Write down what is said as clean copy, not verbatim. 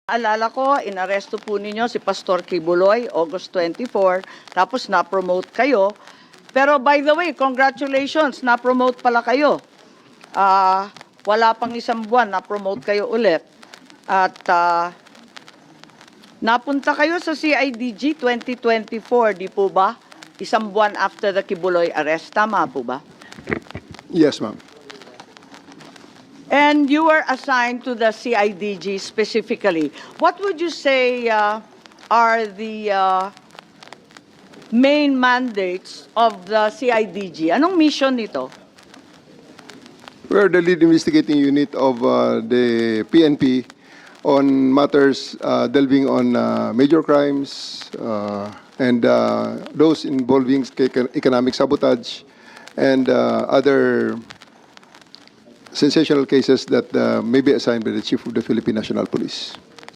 Alala ko, inaresto po ninyo si Pastor Kibuloy, August 24, tapos na-promote kayo. Pero by the way, congratulations, na-promote pala kayo. Wala pang isang buwan, na-promote kayo ulit. At napunta kayo sa CIDG 2024, di po ba? Isang buwan after the Kibuloy arrest, tama po ba? Yes, ma'am. And you were assigned to the CIDG specifically. What would you say are the main mandates of the CIDG? Anong mission nito? We're the lead investigating unit of the PNP on matters delving on major crimes and those involving economic sabotage and other sensational cases that may be assigned by the Chief of the Philippine National Police.